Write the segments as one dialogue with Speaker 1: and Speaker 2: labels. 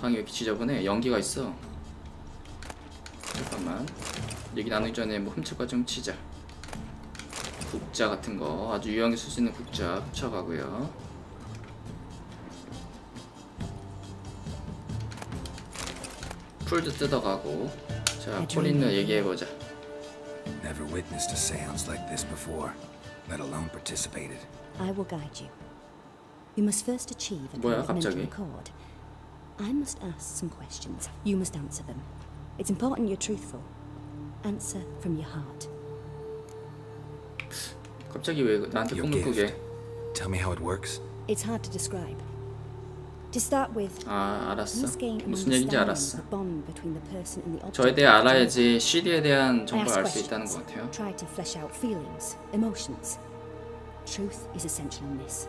Speaker 1: 방이 왜 이렇게 지저분해? 연기가 있어. 잠깐만. 얘기 나누기 전에 뭐 훔칠 거 좀 치자. 국자 같은 거 아주 유용하게 쓸 수 있는 국자 훔쳐가고요. 풀도 뜯어가고. 자, 코린을 얘기해보자.
Speaker 2: Never witnessed a séance like this before, let alone participated.
Speaker 3: I will guide you. You must first achieve a
Speaker 1: 뭐야,
Speaker 3: kind of mental
Speaker 1: 갑자기?
Speaker 3: accord. I must ask some questions. You must answer them. It's important you're truthful. Answer from your heart.
Speaker 1: 갑자기 왜 나한테
Speaker 2: Your
Speaker 1: 꿈을 꾸게?
Speaker 2: gift. Tell me how it works.
Speaker 3: It's hard to describe. To start with,
Speaker 1: 아, 알았어.
Speaker 3: must gain an
Speaker 1: 무슨 얘기인지
Speaker 3: understanding
Speaker 1: 알았어.
Speaker 3: of the bond between the person and the object.
Speaker 1: 저에 대해 알아야지 CD에 대한
Speaker 3: I
Speaker 1: 정보를
Speaker 3: ask
Speaker 1: 알 수 있다는
Speaker 3: questions.
Speaker 1: 것 같아요.
Speaker 3: Try to flesh out feelings, emotions. Truth is essential in this.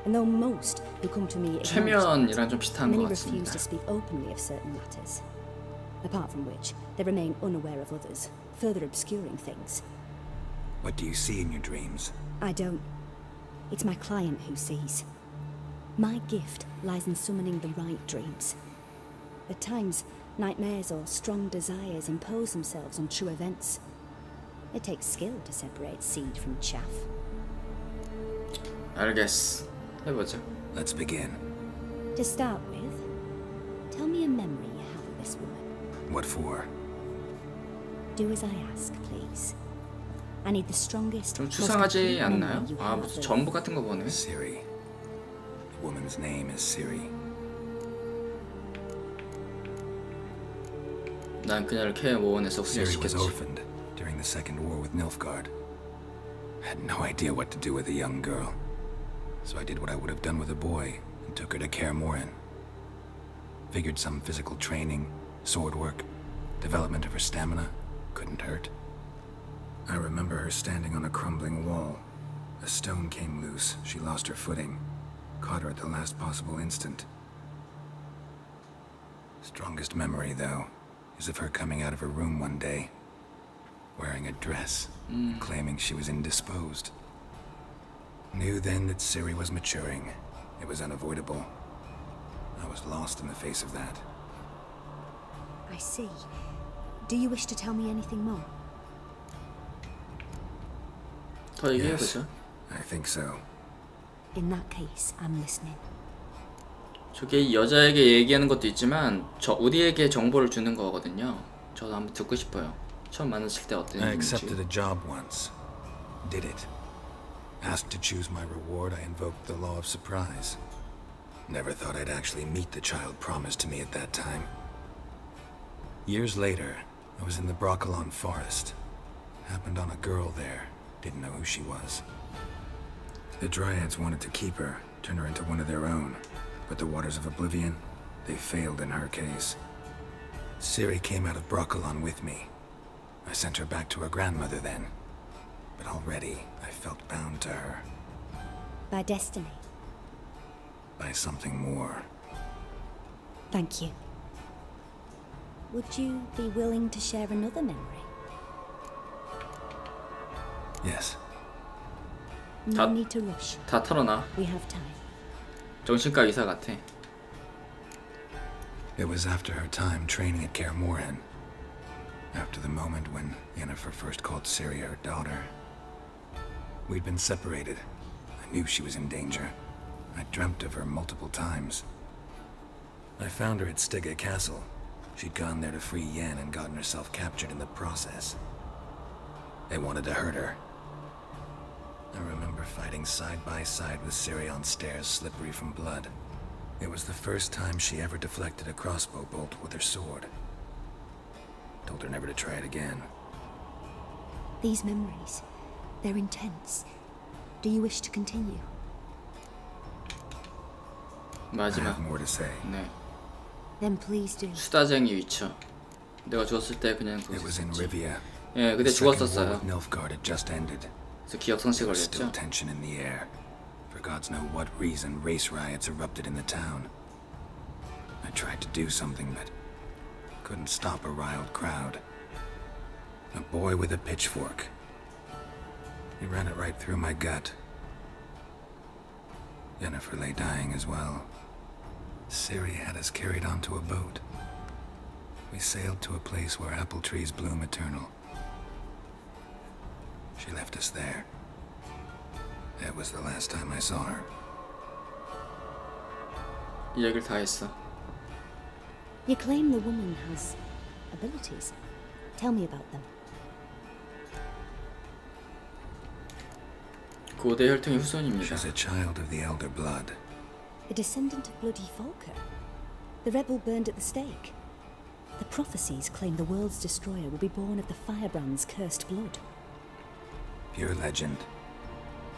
Speaker 3: And though most who come to me
Speaker 1: 최면이랑 좀 비슷한
Speaker 3: many
Speaker 1: 것
Speaker 3: refuse
Speaker 1: 같습니다.
Speaker 3: to speak openly of certain matters. Apart from which, they remain unaware of others, further obscuring things.
Speaker 2: What do you see in your dreams?
Speaker 3: I don't. It's my client who sees. My gift lies in summoning the right dreams. At times, nightmares or strong desires impose themselves on true events. It takes skill to separate seed from chaff.
Speaker 1: 알겠어. 해보자.
Speaker 2: Let's begin.
Speaker 3: To start with, tell me a memory you have of this woman.
Speaker 2: What for?
Speaker 3: Do as I ask, please. I need the strongest,
Speaker 1: 좀
Speaker 3: most
Speaker 1: 추상하지
Speaker 3: complete
Speaker 1: 않나요?
Speaker 3: memory you
Speaker 1: 아,
Speaker 3: have
Speaker 1: 무슨
Speaker 3: of
Speaker 1: 전부 같은 거 보네.
Speaker 2: Siri. The woman's name is Siri.
Speaker 1: 난 그녀를 케어 모원에서
Speaker 2: Siri was
Speaker 1: 훈련시켰지.
Speaker 2: orphaned during the Second War with Nilfgaard. Had no idea what to do with a young girl. So I did what I would have done with a boy and took her to Kaer Morhen. Figured some physical training, sword work, development of her stamina couldn't hurt. I remember her standing on a crumbling wall. A stone came loose, she lost her footing. Caught her at the last possible instant. Strongest memory, though, is of her coming out of her room one day, wearing a dress, claiming she was indisposed. Knew then that Siri was maturing. It was unavoidable. I was lost in the face of that.
Speaker 3: I see. Do you wish to tell me anything more?
Speaker 1: 더 얘기해보자.
Speaker 2: I think so.
Speaker 3: In that case, I'm listening.
Speaker 1: 저게 여자에게 얘기하는 것도 있지만 우리에게 정보를 주는 거거든요. 저도 한번 듣고 싶어요. 처음 만났을 때
Speaker 2: I
Speaker 1: 어땠는지.
Speaker 2: accepted a job once. Did it. Asked to choose my reward, I invoked the law of surprise. Never thought I'd actually meet the child promised to me at that time. Years later, I was in the Broccolon forest. Happened on a girl there. Didn't know who she was. The Dryads wanted to keep her, turn her into one of their own. But the Waters of Oblivion, they failed in her case. Ciri came out of Broccolon with me. I sent her back to her grandmother then. But already, I felt bound to her.
Speaker 3: By destiny.
Speaker 2: By something more.
Speaker 3: Thank you. Would you be willing to share another memory?
Speaker 2: Yes.
Speaker 3: No need to rush.
Speaker 1: 다 털어놔.
Speaker 3: We have time.
Speaker 1: 정신과 의사 같아.
Speaker 2: It was after her time training at Kaer Morhen. After the moment when Yennefer first called Ciri her daughter. We'd been separated. I knew she was in danger. I dreamt of her multiple times. I found her at Stygga Castle. She'd gone there to free Yen and gotten herself captured in the process. They wanted to hurt her. I remember fighting side by side with Ciri on stairs slippery from blood. It was the first time she ever deflected a crossbow bolt with her sword. Told her never to try it again.
Speaker 3: These memories, they're intense. Do you wish to continue?
Speaker 2: I
Speaker 1: 마지막.
Speaker 2: have more to say.
Speaker 1: 네.
Speaker 3: Then please do.
Speaker 1: 수다쟁이 위쳐. 내가 죽었을 때 그냥
Speaker 2: It was in
Speaker 1: 그랬었지.
Speaker 2: Rivia.
Speaker 1: 예, 그때
Speaker 2: The second war
Speaker 1: 죽었었어요.
Speaker 2: with Nilfgaard had just ended.
Speaker 1: 그래서 기억상실
Speaker 2: There was still
Speaker 1: 걸렸죠.
Speaker 2: tension in the air. For gods know what reason, race riots erupted in the town. I tried to do something, but couldn't stop a riled crowd. A boy with a pitchfork. He ran it right through my gut. Yennefer lay dying as well. Siri had us carried onto a boat. We sailed to a place where apple trees bloom eternal. She left us there. That was the last time I saw her.
Speaker 1: 이야기를 다 했어.
Speaker 3: You claim the woman has abilities. Tell me about them.
Speaker 1: 고대 혈통의 후손입니다.
Speaker 2: She's a child of the elder blood.
Speaker 3: A descendant of bloody Falker. The rebel burned at the stake. The prophecies claim the world's destroyer will be born of the firebrand's cursed blood.
Speaker 2: Pure legend.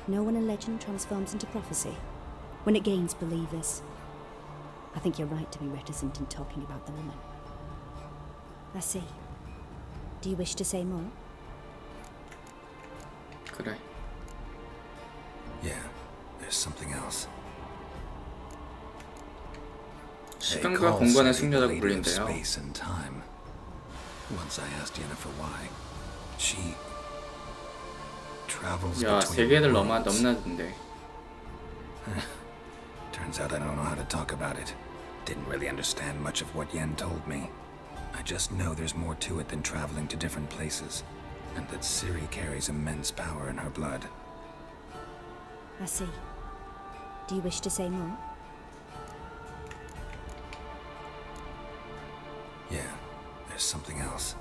Speaker 3: No one in legend transforms into prophecy when it gains believers. I think you're right to be reticent in talking about the woman. I see. Do you wish to say more?
Speaker 1: 그래.
Speaker 2: Yeah, there's something else.
Speaker 1: 시간과 공간의 숙녀라고 불린대요.
Speaker 2: Space and time. Once I asked Yennefer why, she travels
Speaker 1: 야,
Speaker 2: between
Speaker 1: 세계를
Speaker 2: worlds.
Speaker 1: 넘나든데.
Speaker 2: Turns out I don't know how to talk about it. Didn't really understand much of what Yen told me. I just know there's more to it than traveling to different places, and that Ciri carries immense power in her blood.
Speaker 3: I see. Do you wish to say more?
Speaker 2: Yeah, there's something else.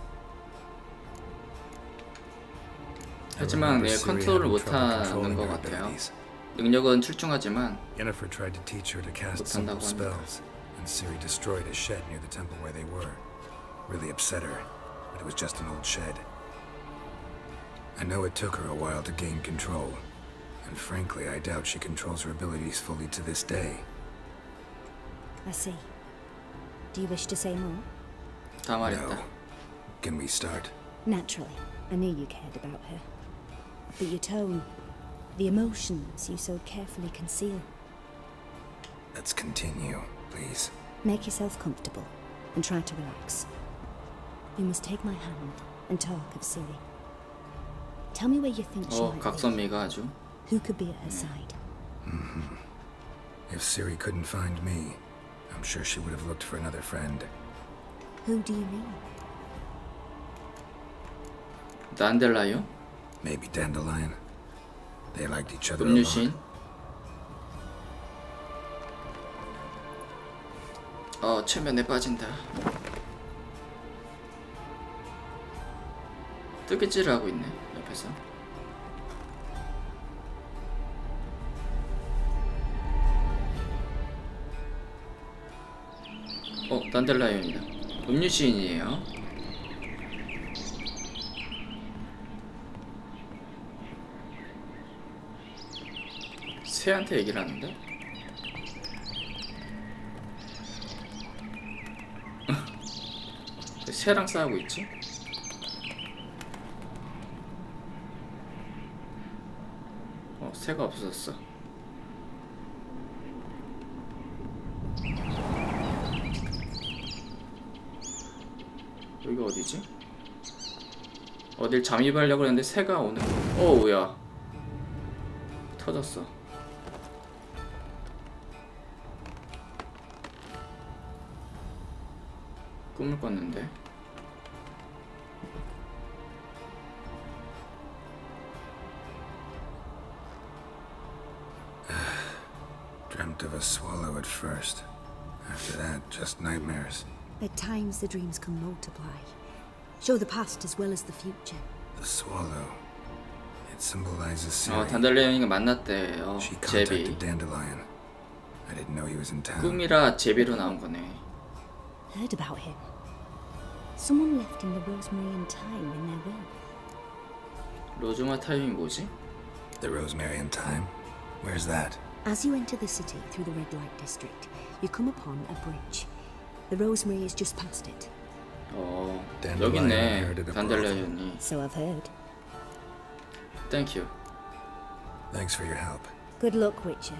Speaker 1: 하지만 내 컨트롤을 못하는 것 같아요. 능력은 출중하지만
Speaker 2: Yennefer tried to teach her to cast simple spells, and Ciri destroyed a shed near the temple where they were. Really upset her, but it was just an old shed. I know it took her a while to gain control, and frankly, I doubt she controls her abilities fully to this day.
Speaker 3: I see. Do you wish to say more?
Speaker 1: 다 말했다.
Speaker 2: No. Can we start?
Speaker 3: Naturally. I knew you cared about her. But your tone, the emotions you so carefully conceal.
Speaker 2: Let's continue, please.
Speaker 3: Make yourself comfortable and try to relax. You must take my hand and talk of Ciri. Tell me where you think she might be.
Speaker 1: 각선미가 아주.
Speaker 3: Who could be at her side?
Speaker 2: If Ciri couldn't find me, I'm sure she would have looked for another friend.
Speaker 3: Who do you mean?
Speaker 1: 난델라요?
Speaker 2: Maybe Dandelion. They liked each other a
Speaker 1: 음유신.
Speaker 2: lot.
Speaker 1: 최면에 빠진다. 뜨개질을 하고 있네 옆에서. 난델라이온이다. 음유시인이에요. 새한테 얘기를 하는데? 새랑 싸우고 있지? 새가 없어졌어. 여기가 어디지? 어딜 잠입하려고 했는데 새가 오는. 오우야, 터졌어. 꿈을 꿨는데.
Speaker 2: Dreamt of a swallow at first. After that, just nightmares.
Speaker 3: At times the dreams can multiply. Show the past as well as the future.
Speaker 2: The swallow. It symbolizes Ciri.
Speaker 1: 단달레온이가 만났대요.
Speaker 2: She
Speaker 1: 제비.
Speaker 2: contacted Dandelion. I didn't know he was in town.
Speaker 1: 꿈이라 제비로 나온 거네.
Speaker 3: Heard about him. Someone left him the rosemary and thyme in their will.
Speaker 1: 로즈마 타임이 뭐지?
Speaker 2: The Rosemary and Thyme? Where's that?
Speaker 3: As you enter the city through the red light district, you come upon a bridge. The rosemary is just past it.
Speaker 1: 여기 있네. 단달레온이.
Speaker 3: So I've heard.
Speaker 1: Thank you.
Speaker 2: Thanks for your help.
Speaker 3: Good luck, Witcher.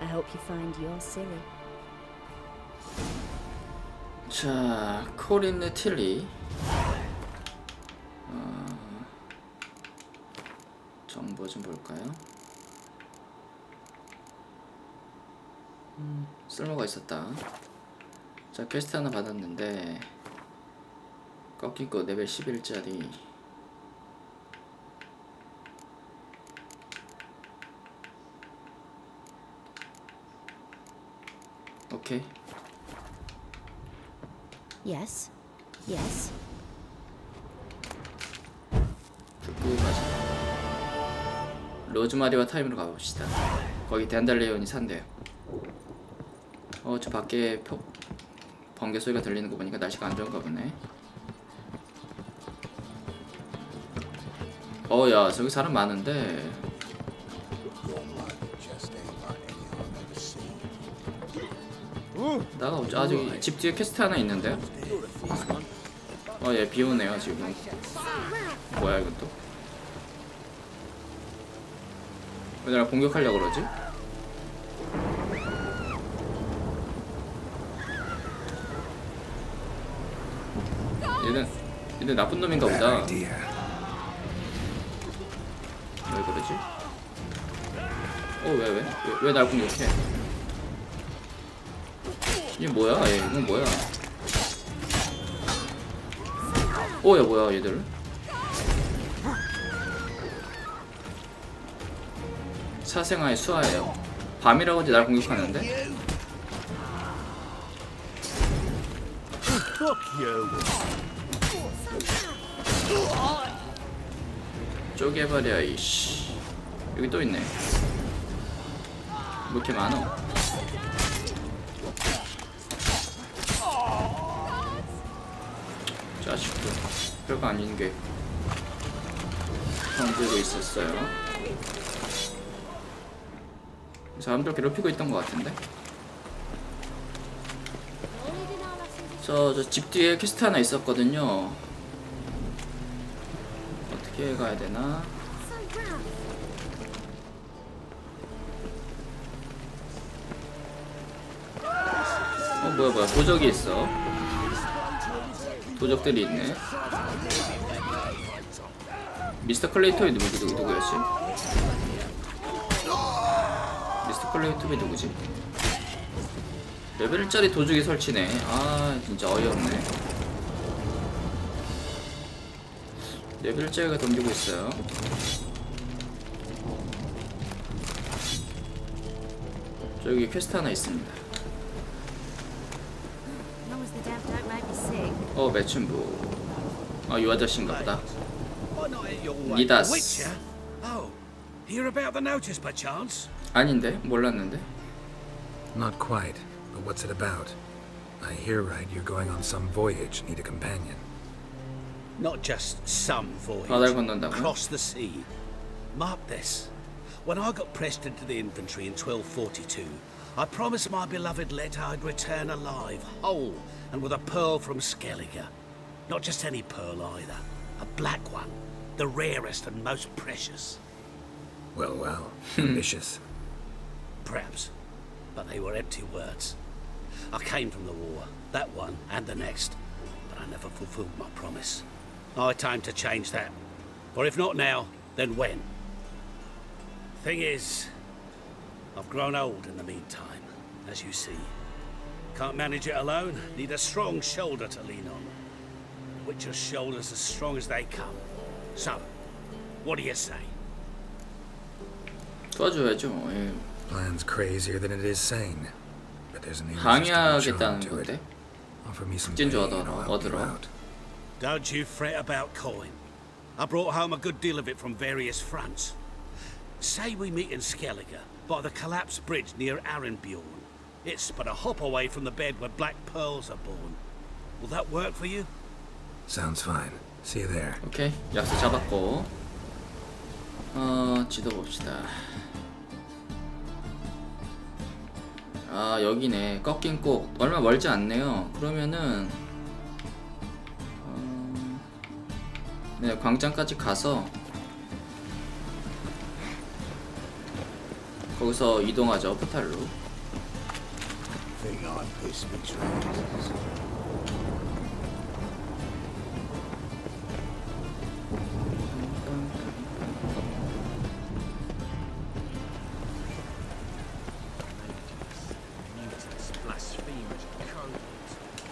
Speaker 3: I hope you find your Ciri.
Speaker 1: 자, 코린네 틸리. 정보 좀 볼까요? 쓸모가 있었다. 자, 퀘스트 하나 받았는데 꺾인 거 레벨 11짜리. 오케이.
Speaker 3: Yes. Yes.
Speaker 1: 쭉 가자. 로즈마리와 타임으로 가봅시다. 거기 댄달레온이 산대요. 저 밖에 번개 소리가 들리는 거 보니까 날씨가 안 좋은가 보네. 야, 저기 사람 많은데. 나가보자. 저기 집 뒤에 퀘스트 하나 있는데요? 얘 비오네요 지금. 뭐야 이건 또? 왜 나를 공격하려고 그러지? 얘는 나쁜 놈인가 보다. 왜 그러지? 왜 날 공격해? 이게 뭐야? 이건 뭐야? 야 뭐야 얘들? 사생아의 수하예요. 밤이라고 이제 날 공격하는데? 쪼개버려 이씨. 여기 또 있네. 뭐 이렇게 많어? 자식들 별거 아닌 게 덤비고 있었어요. 사람들 괴롭히고 있던 것 같은데. 저 집 뒤에 퀘스트 하나 있었거든요. 어떻게 가야 되나? 뭐야 도적이 있어. 도적들이 있네. 미스터 클레이토이 누구였지? 미스터 클레이토이 누구지? 레벨 1짜리 도둑이 설치네. 진짜 어이없네. 레벨 1짜리가 덤비고 있어요. 저기 퀘스트 하나 있습니다. 매춘부. 이 아저씨인가 보다. 니다스.
Speaker 4: Hear about the notice by chance?
Speaker 1: 아닌데? 몰랐는데?
Speaker 2: Not quite, but what's it about? I hear right you're going on some voyage, need a companion.
Speaker 4: Not just some voyage.
Speaker 1: 바다를 건넌다고요?
Speaker 4: Across the sea. Mark this. When I got pressed into the infantry in 1242, I promised my beloved Let I'd return alive, whole, and with a pearl from Skellige. Not just any pearl either. A black one. The rarest and most precious.
Speaker 2: Well, ambitious.
Speaker 4: Perhaps. But they were empty words. I came from the war, that one and the next, but I never fulfilled my promise. High time to change that. For if not now, then when? Thing is, I've grown old in the meantime, as you see. Can't manage it alone, need a strong shoulder to lean on. Witcher's shoulders as strong as they come. So, what do you say?
Speaker 1: 도와줘야죠.
Speaker 2: Plan's crazier than it is sane. But there's an
Speaker 1: 방해하겠다는
Speaker 2: to it.
Speaker 1: 건데.
Speaker 2: Offer me some
Speaker 1: 특진주
Speaker 2: pay and I'll help you
Speaker 1: 얻으러.
Speaker 2: out.
Speaker 4: Don't you fret about coin. I brought home a good deal of it from various fronts. Say we meet in Skellige, by the collapsed bridge near Arenbjorn. It's but a hop away from the bed where black pearls are born. Will that work for you?
Speaker 2: Sounds fine. See you there.
Speaker 1: 오케이. 약속 잡았고. 지도 봅시다. 여기네. 꺾인 꽃. 얼마 멀지 않네요. 그러면은 네, 광장까지 가서 거기서 이동하죠. 포탈로.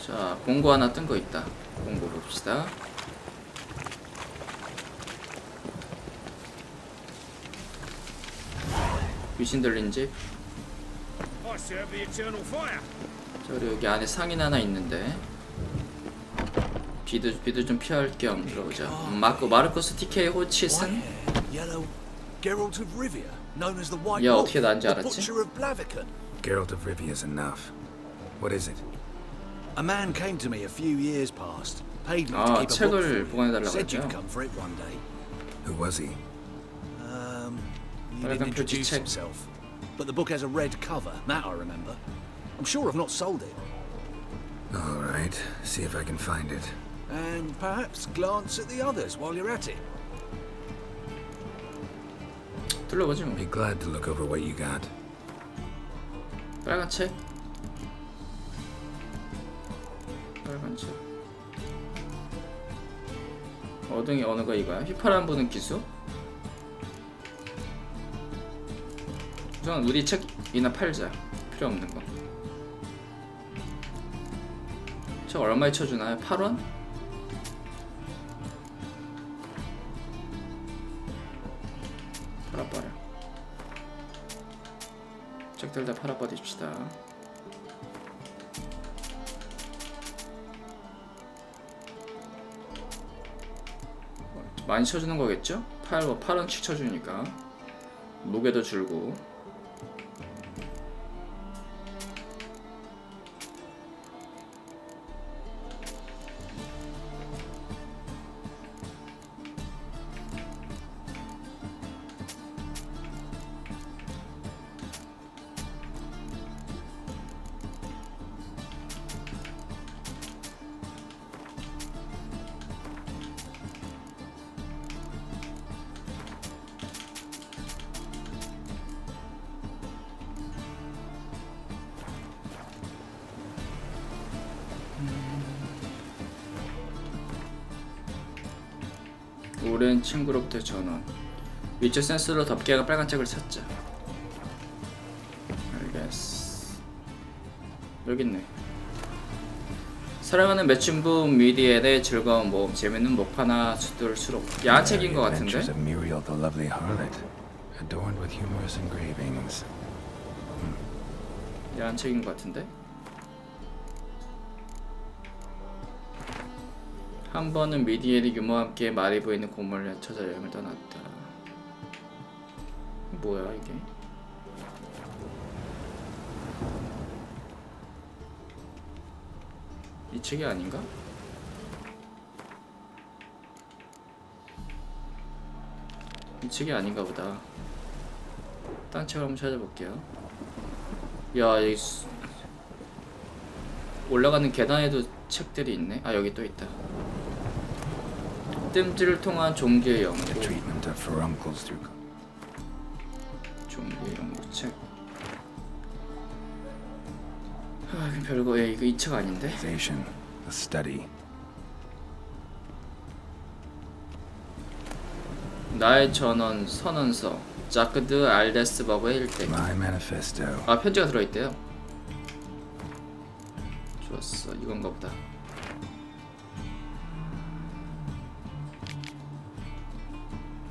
Speaker 1: 자, 공고 하나 뜬 거 있다. 공고 봅시다. 귀신 들린 집. 자, 그리고 여기 안에 상인 하나 있는데 비도 좀 피할 겸 들어보자. 마르코스 TK 호치슨. 야, 어떻게 난지 알았지?
Speaker 2: Geralt of Rivia is enough. What is it?
Speaker 5: A man came to me a few years past. Paid me to keep a book for
Speaker 1: 책을
Speaker 5: him.
Speaker 1: 보관해달라고
Speaker 5: Said you'd
Speaker 1: 했죠.
Speaker 5: come for it one day.
Speaker 2: Who was he?
Speaker 5: He didn't introduce himself. But the book has a red cover. That I remember. I'm sure I've not sold it.
Speaker 2: All right. See if I can find it.
Speaker 5: And perhaps glance at the others while you're at it.
Speaker 1: 둘러보지 뭐.
Speaker 2: Be glad to look over what you got.
Speaker 1: 빨간 책. 빨간 책. 어둥이 어느 거 이거야? 휘파람 부는 기수? 우선 우리 책이나 팔자. 필요 없는 거. 책 얼마에 쳐주나요? 8원? 팔아버려. 책들 다 팔아버립시다. 많이 쳐주는 거겠죠? 8원씩 쳐주니까 무게도 줄고. 오랜 친구로부터 전원. 위쳐 센스로 덮개가 빨간 책을 샀자. 알겠어. 여기 있네. 사랑하는 매춘부 미디엘의 즐거운 모험, 재밌는 목파나 수들 수록. 야한 책인 것 같은데?
Speaker 2: Adventures of Muriel the lovely harlot, adorned with humorous engravings.
Speaker 1: 야한 책인 것 같은데? 한 번은 미디엘이 유모와 함께 마리브에 있는 고물을 찾아 여행을 떠났다. 뭐야 이게? 이 책이 아닌가? 이 책이 아닌가 보다. 딴 책을 한번 찾아볼게요. 야, 여기 올라가는 계단에도 책들이 있네. 아, 여기 또 있다. 뜸질을 통한 종교의 연구.
Speaker 2: The treatment of furuncles through.
Speaker 1: 종교의 연구책. 아, 이건 별거. 야, 이거 이 책 아닌데?
Speaker 2: A study.
Speaker 1: 나의 전원 선언서. 자크드 알데스버그의 일대.
Speaker 2: My manifesto.
Speaker 1: 아, 편지가 들어있대요. 좋았어. 이건가 보다.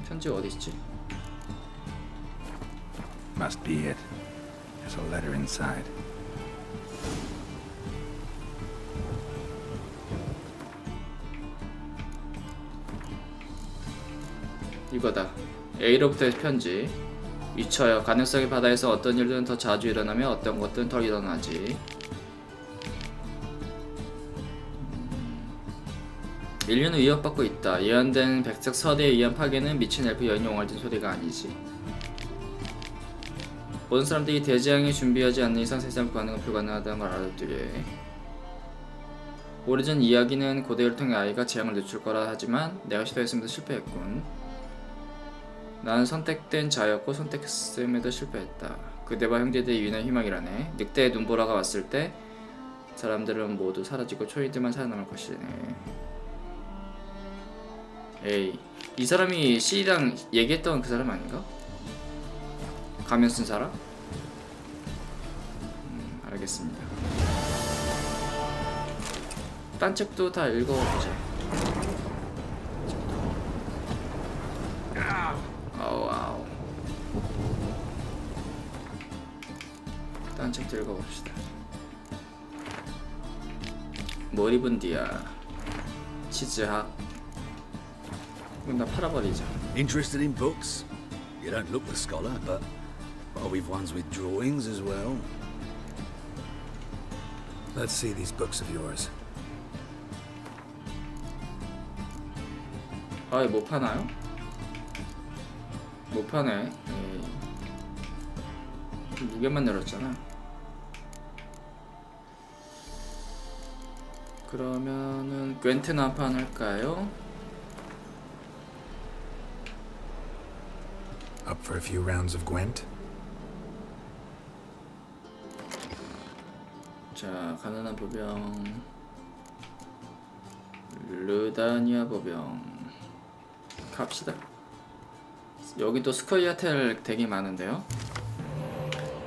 Speaker 1: 편지가 어디 있지?
Speaker 2: Must be it. There's a letter inside.
Speaker 1: 이거다. A로부터의 편지. 위쳐여, 가능성의 바다에서 어떤 일들은 더 자주 일어나며 어떤 것들은 덜 일어나지. 인류는 위협받고 있다. 예언된 백색 서대에 의한 파괴는 미친 엘프 여인 용활진 소리가 아니지. 모든 사람들이 대재앙에 준비하지 않는 이상 세상을 구하는 건 불가능하다는 걸 알아두게. 오래전 이야기는 고대를 통해 아이가 재앙을 늦출 거라 하지만 내가 시도했음에도 실패했군. 나는 선택된 자였고 선택했음에도 실패했다. 그대와 형제들이 유일한 희망이라네. 늑대의 눈보라가 왔을 때 사람들은 모두 사라지고 초인들만 살아남을 것이네. 에이, 이 사람이 C랑 얘기했던 그 사람 아닌가? 가면 쓴 사람? 알겠습니다. 딴 책도 다 읽어보지. 아우. 딴 책도 읽어봅시다. 모리분디아 치즈학. 이건 다 팔아버리자.
Speaker 5: Interested in books? You don't look the scholar, but we've ones with drawings as well.
Speaker 2: Let's see these books of yours.
Speaker 1: 아, 못 파나요? 못 파네. 무게만 열었잖아. 그러면은 괜트나 한 판 할까요?
Speaker 2: Up for a few rounds of Gwent?
Speaker 1: 자, 가난한 보병, 르다니아 보병 갑시다. 여기도 스커이아텔 되게 많은데요.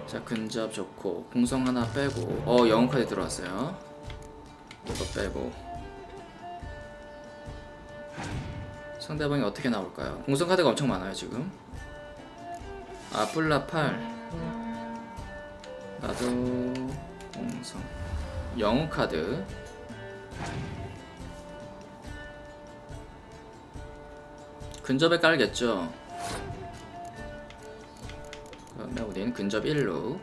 Speaker 1: 자, 근접 좋고 공성 하나 빼고 영웅 카드 들어왔어요. 이거 빼고 상대방이 어떻게 나올까요? 공성 카드가 엄청 많아요 지금. 뿔라 8. 나도 공성 영웅 카드. 근접에 깔겠죠. 그러면 우리는 근접 1로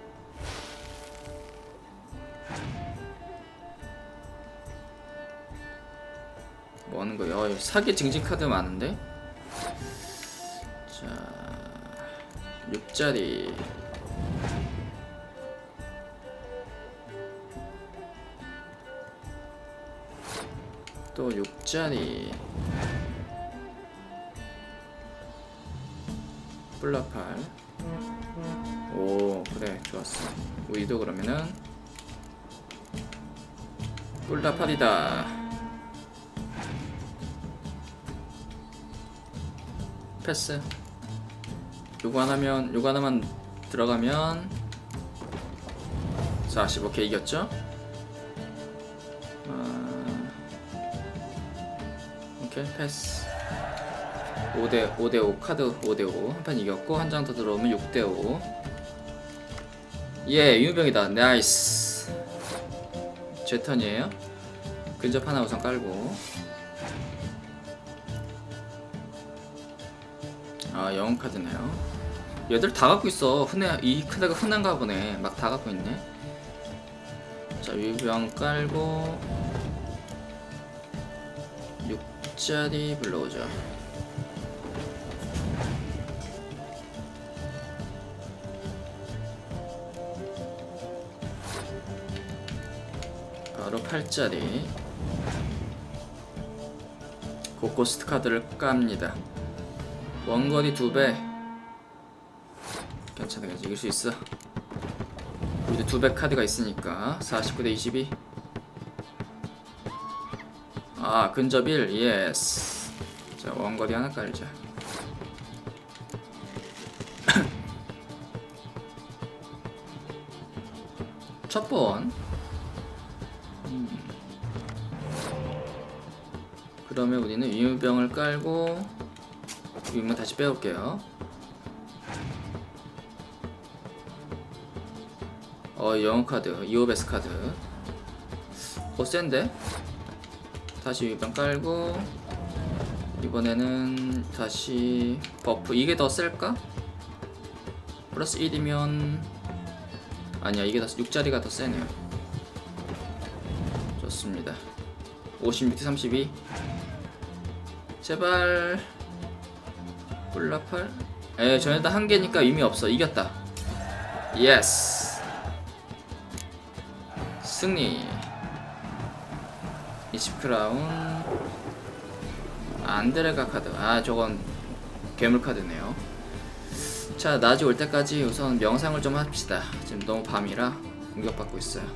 Speaker 1: 뭐 하는 거예요? 사기 징징 카드 많은데? 자, 6짜리 또 6짜리 뿔라팔. 오, 그래, 좋았어. 우리도 그러면은 뿔라팔이다. 패스. 요거 하나만 들어가면 40. 오케이, 이겼죠? 오케이, 패스. 5대5 카드 5대5 한 판 이겼고 한 장 더 들어오면 6대5. 예, 유병이다. 나이스. 제 턴이에요. 근접 하나 우선 깔고. 영웅 카드네요. 얘들 다 갖고 있어. 이 카드가 흔한가 보네. 막 다 갖고 있네. 자, 유병 깔고 6짜리 불러오죠. 바로 8짜리 고코스트 카드를 깝니다. 원거리 2배. 괜찮아, 이길 수 있어. 우리도 2배 카드가 있으니까. 49대 22. 근접 1. 예스. 자, 원거리 하나 깔자. 첫 번. 그러면 우리는 위무병을 깔고 위무 다시 빼올게요. 영웅 카드, 이오베스 카드. 센데? 다시 위무병 깔고 이번에는 다시 버프. 이게 더 셀까? 플러스 1이면 아니야, 이게 더 6짜리가 더 세네요. 좋습니다. 56대 32. 제발 뿔라팔. 전에다 한 개니까 의미 없어. 이겼다. 예스. 승리. 20크라운. 안드레가 카드. 저건 괴물 카드네요. 자, 낮이 올 때까지 우선 명상을 좀 합시다. 지금 너무 밤이라 공격받고 있어요.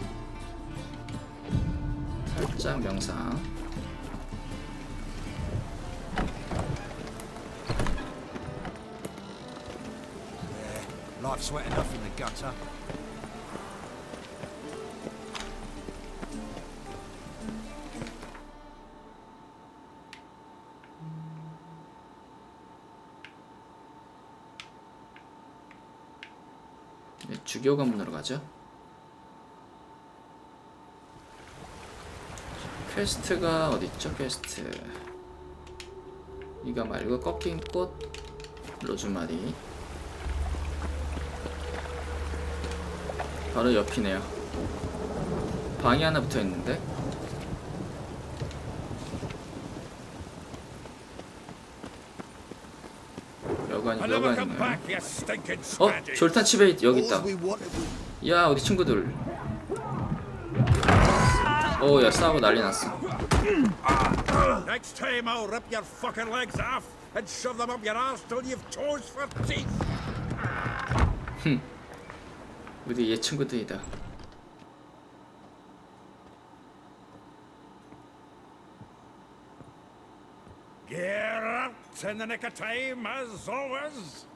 Speaker 1: 살짝 명상.
Speaker 5: Life sweat enough in the gutter.
Speaker 1: 주교 관문으로 가죠. 퀘스트가 어딨죠? 퀘스트 이거 말고 꺾인 꽃 로즈마리 바로 옆이네요. 방이 하나 붙어있는데 여관이네. 졸탄 칩에 여기 있다. 야 어디 친구들. 야 싸우고 난리 났어.
Speaker 6: Next time I'll rip your fucking legs off and shove them up your ass till you've toes for teeth.
Speaker 1: 우리 얘 친구들이다.
Speaker 6: Get up in the nick of time, as always.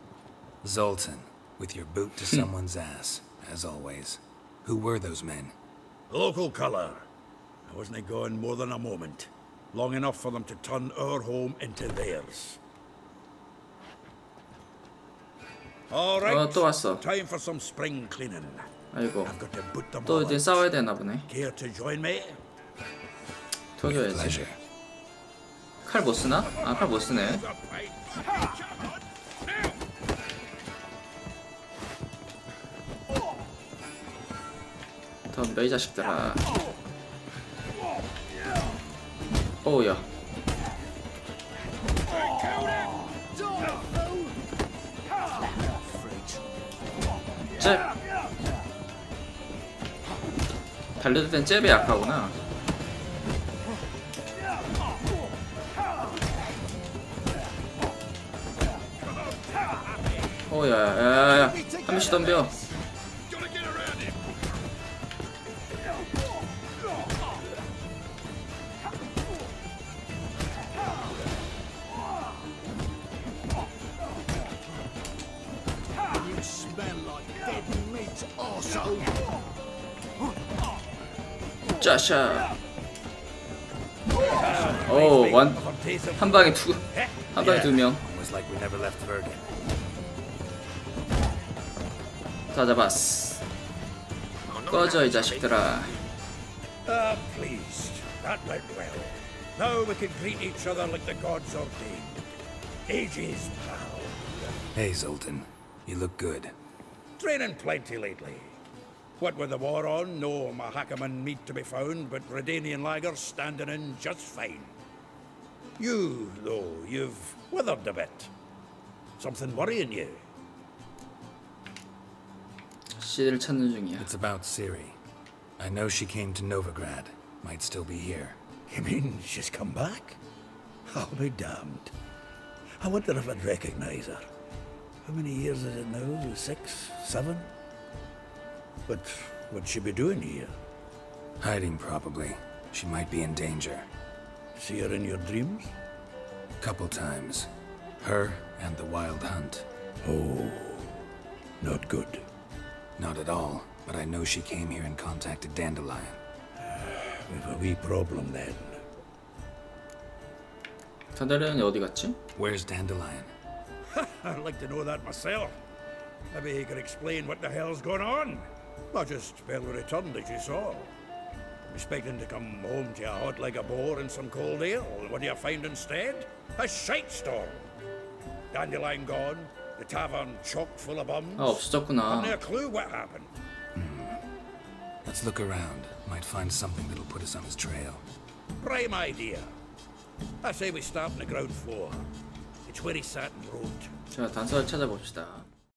Speaker 2: Zoltan, with your boot to someone's ass, as always. Who were those men?
Speaker 6: Local colour. I wasn't gone more than a moment. Long enough for them to turn our home into theirs. All right.
Speaker 1: 또 왔어.
Speaker 6: Time for some spring cleaning.
Speaker 1: 아이고.
Speaker 6: I've got to boot them
Speaker 1: 또
Speaker 6: all
Speaker 1: 이제
Speaker 6: out.
Speaker 1: 싸워야 되나 보네.
Speaker 6: Care to join me?
Speaker 1: 도와줘야지. 칼 못 쓰나? 아, 칼 못 쓰네. 덤벼 이 자식들아. 오우야. 잽. 달려들 땐 잽이 약하구나. 야야야야 한 명씩 덤벼. 짜샤. 한 방에 두 명. 다 잡았어. 꺼져 이 자식들아.
Speaker 6: Pleased. That went well. Now we can greet each other like the gods ordained. Ages, pal.
Speaker 2: Hey, Zoltan. You look good.
Speaker 6: Training plenty lately. What with the war on, no Mahakaman meat to be found, but Redanian lagers standing in just fine. You, though, you've withered a bit. Something worrying you?
Speaker 1: 씨를 찾는 중이야.
Speaker 2: It's about Ciri. I know she came to Novigrad. Might still be here.
Speaker 6: You mean she's come back? I'll be damned. I wonder if I'd recognize her. How many years is it now? 6, 7? But what'd she be doing here?
Speaker 2: Hiding, probably. She might be in danger.
Speaker 6: See her in your dreams?
Speaker 2: Couple times. Her and the Wild Hunt.
Speaker 6: Oh, not good.
Speaker 2: Not at all, but I know she came here and contacted Dandelion.
Speaker 6: We've a wee problem then.
Speaker 1: 단달련이 어디 갔지?
Speaker 2: Where's Dandelion?
Speaker 6: I'd like to know that myself. Maybe he could explain what the hell's going on. I just barely returned, as you saw. Expecting to come home to a hot like a boar and some cold ale. What do you find instead? A shite storm. Dandelion gone, the tavern chock full of bums.
Speaker 1: 아, 없어졌구나.
Speaker 6: I've no clue what happened.
Speaker 2: Let's look around. Might find something that'll put us on his trail.
Speaker 6: Prime idea. I say we start on the ground floor. It's where he sat and wrote.
Speaker 1: 자, 단서를 찾아봅시다.